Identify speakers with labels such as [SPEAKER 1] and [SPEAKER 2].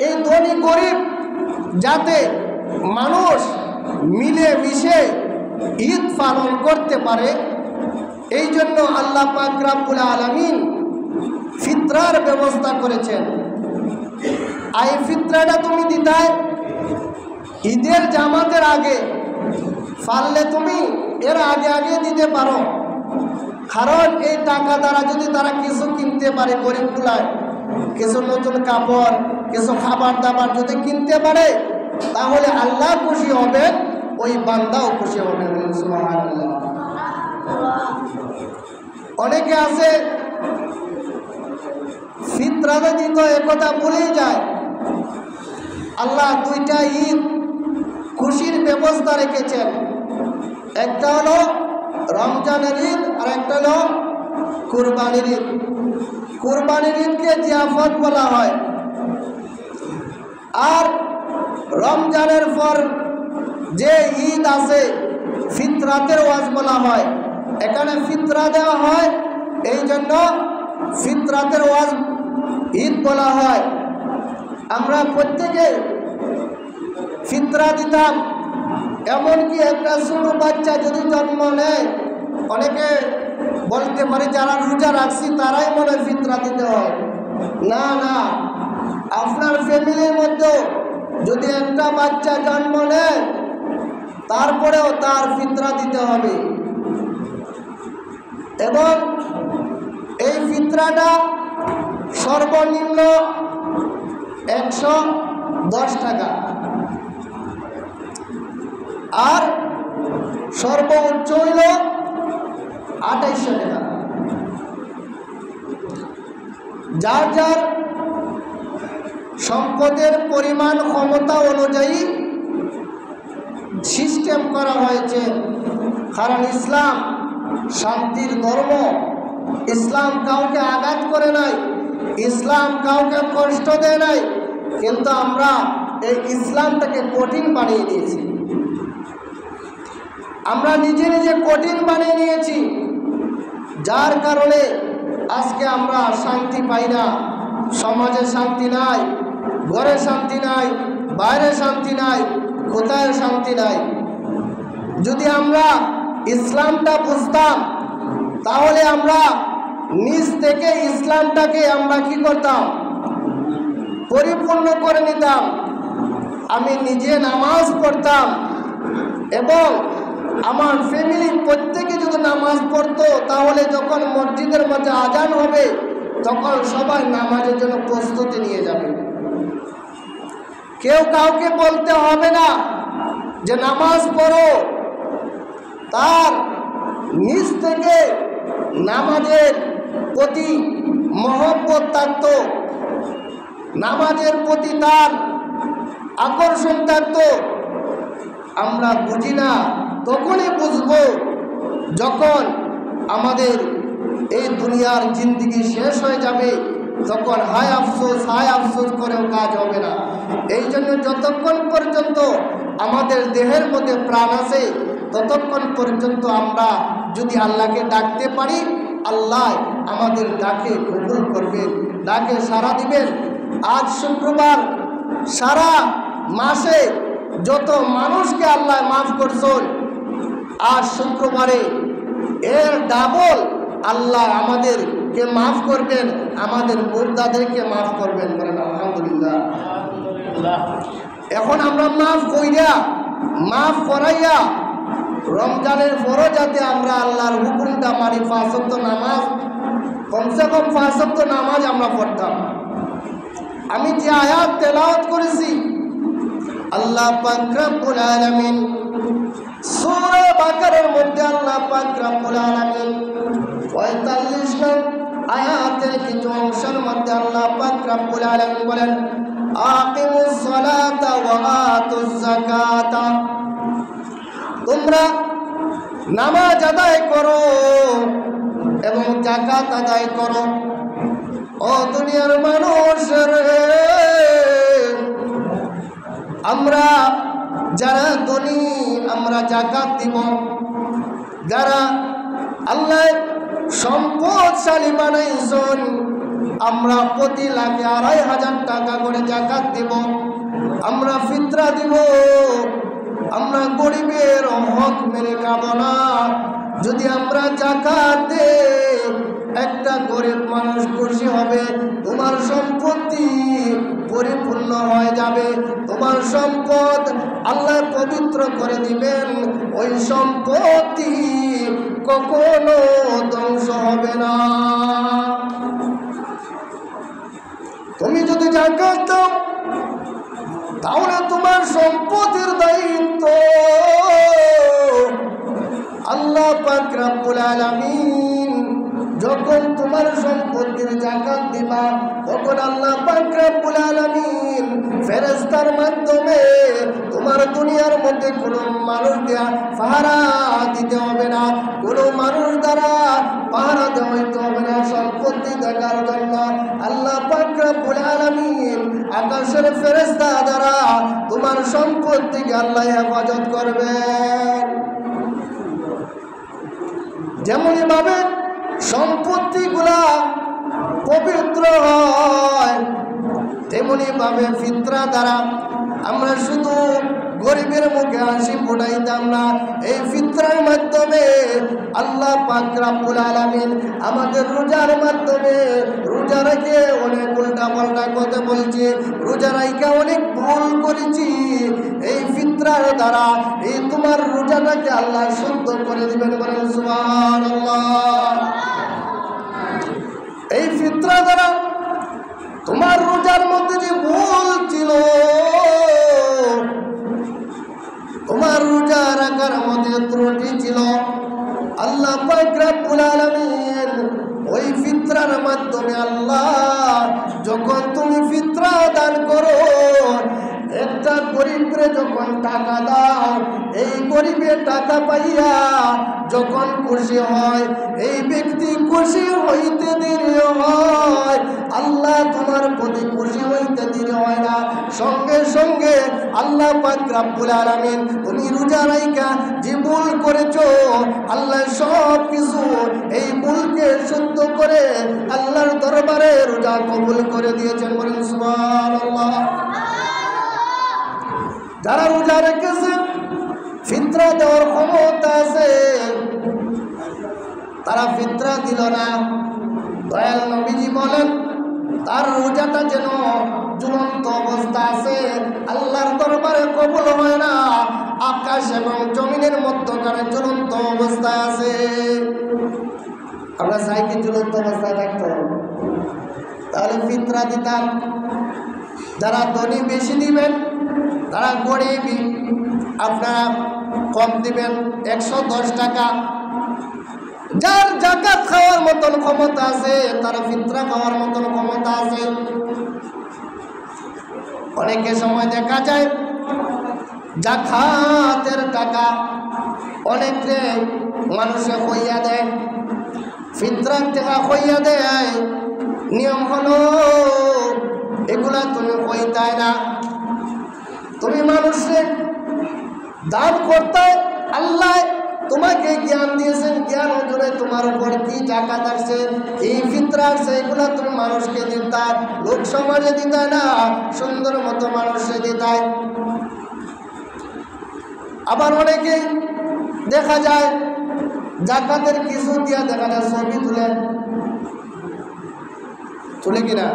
[SPEAKER 1] এই ধনী গরিব যাতে মানুষ মিলে মিশে ঈদ পালন করতে পারে, এই জন্য আল্লাহ পাক রব্বুল আলামিন ফিতরার ব্যবস্থা করেছেন। এই ফিতরাটা তুমি দিতাই ঈদের জামাতের আগে, পারলে তুমি এর আগে আগে দিতে পারো, কারণ এই টাকা দ্বারা যদি তারা কিছু কিনতে পারে, গরিবগুলায় কিছু নতুন কাপড়, কিছু খাবার দাবার যদি কিনতে পারে, তাহলে আল্লাহ খুশি হবে, ওই বান্দাও খুশি হবে। সুবহানাল্লাহ। অনেকে আছে ফিতরাতে দিত একথা ভুলেই যায়। আল্লাহ দুইটা ঈদ খুশির ব্যবস্থা রেখেছেন, একটা হলো রমজানের ঈদ আর একটা হলো কুরবানির ঈদ। কুরবানির ঈদকে জিয়াফত বলা হয়, আর রমজানের পর যে ঈদ আছে ফিতরাতের ওয়াজ বলা হয়। এখানে ফিতরা দেওয়া হয়, এই জন্য ফিতরাতের ওয়াজ ঈদ বলা হয়। আমরা প্রত্যেকে ফিতরা দিতাম, এমনকি একটা ছোট বাচ্চা যদি জন্ম নেয়, অনেকে বলতে পারে যারা রোজা রাখছি তারাই মনে ফিতরা দিতে হয়। না না, আপনার ফ্যামিলির মধ্যেও যদি একটা বাচ্চা জন্ম নেয়, তারপরেও তার ফিতরা দিতে হবে। এবং এই ফিতরাটা সর্বনিম্ন 110 টাকা, আর সর্বোচ্চ হইল 2800 টাকা। যার যার সম্পদের পরিমাণ ক্ষমতা অনুযায়ী সিস্টেম করা হয়েছে, কারণ ইসলাম শান্তির ধর্ম। ইসলাম কাউকে আঘাত করে নাই, ইসলাম কাউকে কষ্ট দেয় নাই, কিন্তু আমরা এই ইসলামটাকে কঠিন বানিয়ে দিয়েছি। আমরা নিজে নিজে কঠিন বানিয়ে নিয়েছি, যার কারণে আজকে আমরা শান্তি পাই না। সমাজে শান্তি নাই, ঘরে শান্তি নাই, বাইরে শান্তি নাই, কোথায় শান্তি নাই। যদি আমরা ইসলামটা বুঝতাম, তাহলে আমরা নিজ থেকে ইসলামটাকে আমরা কি করতাম, পরিপূর্ণ করে নিতাম। আমি নিজে নামাজ পড়তাম এবং আমার ফ্যামিলি প্রত্যেকে যদি নামাজ পড়তো, তাহলে যখন মসজিদের মধ্যে আজান হবে তখন সবাই নামাজের জন্য প্রস্তুতি নিয়ে যাবে। কেউ কাউকে বলতে হবে না যে নামাজ পড়ো, তার নিজ থেকে নামাজের প্রতি মহব্বত থাকত, নামাজের প্রতি তার আকর্ষণ থাকত। আমরা বুঝি না, তখনই বুঝবো যখন আমাদের এই দুনিয়ার জিন্দেগি শেষ হয়ে যাবে, তখন হায় আফসোস করেও কাজ হবে না। এই জন্য যতক্ষণ পর্যন্ত আমাদের দেহের মধ্যে প্রাণ আছে, ততক্ষণ পর্যন্ত আমরা যদি আল্লাহকে ডাকতে পারি, আল্লাহ আমাদের ডাকে কবুল করবেন, ডাকে সাড়া দিবেন। আজ শুক্রবার, সারা মাসে যত মানুষকে আল্লাহ মাফ করছেন, আজ শুক্রবারে এর ডাবল আল্লাহ আমাদেরকে মাফ করবেন, আমাদের মুর্দাদেরকে মাফ করবেন। বলেন আলহামদুলিল্লাহ। এখন আমরা মাফ করাইয়া রমজানের পরও যাতে আমরা আল্লাহর হুকুমটা মানি, 5 ওয়াক্ত নামাজ, কমসে কম 5 ওয়াক্ত নামাজ আমরা পড়তাম। আমি যে আয়াত তেলাওয়াত করেছি, আল্লাহ পাক রব্বুল আলামিন সূরা বাকারার মধ্যে আল্লাহ পাক রব্বুল আলামিন 45 নং আয়াতের কিছু অংশের মধ্যে আল্লাহ পাক রব্বুল আলামিন বলেন, আকিমুস সালাতা ওয়া আতুজ যাকাতা, তোমরা নামাজ আদায় করো এবং যাকাত আদায় করো। ও দুনিয়ার মানুষ রে, আমরা যারা ধনী আমরা যাকাত দিব, যারা আল্লাহ সম্পদশালী বানাইছেন আমরা প্রতি লাখে ২৫০০ টাকা করে যাকাত দিব, আমরা ফিতরা দিব। আমরা গরিবের হক মেরে খাবো না। যদি আমরা যাকাত দেই, একটা গরিব মানুষ খুশি হবে, তোমার সম্পত্তি পরিপূর্ণ হয়ে যাবে, তোমার সম্পদ আল্লাহ পবিত্র করে দিবেন, ওই সম্পত্তি কখনো ধ্বংস হবে না। তুমি যদি যাকাত দাও, তাহলে তোমার সম্পদের দায়িত্ব আল্লাহ পাক রব্বুল আলামিন যখন তোমার সম্পত্তির যাকাত দিবা, তখন আল্লাহ পাক রব্বুল আলামিন ফেরেশতার মাধ্যমে তোমার দুনিয়ার মধ্যে কোনো মানুষ দেয়া পাহারা দিতে হবে না, কোনো মানুষ দ্বারা পাহারা দেওয়াইতে হবে না। সম্পত্তি দেখার জন্য আল্লাহ পাক রব্বুল আলামিন আকাশের ফেরেশতা দ্বারা তোমার সম্পত্তিকে আল্লাহ হেফাজত করবেন। যেমনই ভাবে সম্পত্তিগুলা পবিত্র হয়, তেমনি ভাবে ফিতরা দ্বারা আমরা শুধু গরিবের মুখে হাসি ফোটাইতাম না, এই ফিতরার মাধ্যমে আল্লাহ পাক রব্বুল আলামিন আমাদের রোজার মাধ্যমে, রোজা রেখে অনেক উল্টা পাল্টা কথা বলছি, রোজা রেখে অনেক ভুল করেছি, এই ফিতরার দ্বারা এই তোমার রোজাটাকে আল্লাহ শুদ্ধ করে দিবেন। বলেন সুবহানাল্লাহ। এই ফিতরা দ্বারা তোমার রোজার মধ্যে যে ভুল ছিল, তোমার রোজা রাখার মধ্যে ত্রুটি ছিল, আল্লাহ পাক রব্বুল আলামিন ওই ফিতরার মাধ্যমে আল্লাহ যখন তুমি ফিতরা দান করো, একটা গরিবরে যখন টাকা দাও, এই গরিবের টাকা পাইয়া যখন খুশি হয়, এই ব্যক্তি খুশি হইতে দেরি হয়, আল্লাহ তোমার প্রতি খুশি হইতে দেরি হয় না, সঙ্গে সঙ্গে আল্লাহ পাক রব্বুল আলামিন তুমি রোজা রাইখা যে ভুল করেছো, আল্লাহ সব কিছু এই ভুলকে শুদ্ধ করে আল্লাহর দরবারে রোজা কবুল করে দিয়েছেন। বলেন সুবহানাল্লাহ। যারা রোজা রেখেছে, ফিতরা দেওয়ার ক্ষমতা আছে, তারা ফিতরা দিল না, দয়াল নবীজি বলেন তার রোজাটা যেন ঝুলন্ত অবস্থা আছে, আল্লাহর দরবারে কবুল হয় না, আকাশ এবং জমিনের মধ্যখানে ঝুলন্ত অবস্থায় আছে। আমরা চাই কি ঝুলন্ত অবস্থায় থাকতো? তাহলে ফিতরা দিতাম। যারা ধনী বেশি দিবেন, তারা গরিব আপনারা কম দিবেন, 110 টাকা। যার যাকাত খাওয়ার মতন ক্ষমতা আছে, তার ফিতরা খাওয়ার মতন ক্ষমতা আছে। অনেকে সময় দেখা যায় যাকাতের টাকা অনেকে মানুষে কইয়া দেয়, ফিতরার টাকা কইয়া দেয়। নিয়ম হলো এগুলা তুমি কইতাই না, তুমি মানুষের দান করতে, আল্লাহ তোমাকে জ্ঞান দিয়েছেন, জ্ঞান অনুযায়ী তোমার উপর কি যাকাত আসছে, এই ফিতরা আসছে, এগুলা তুমি মানুষকে দিতে, লোক সমাজে দিতে না, সুন্দর মতো মানুষকে দিতে। আবার অনেকে দেখা যায় যাকাতের কিছু দিয়া দেখা যায় ছবি তুলে কিনা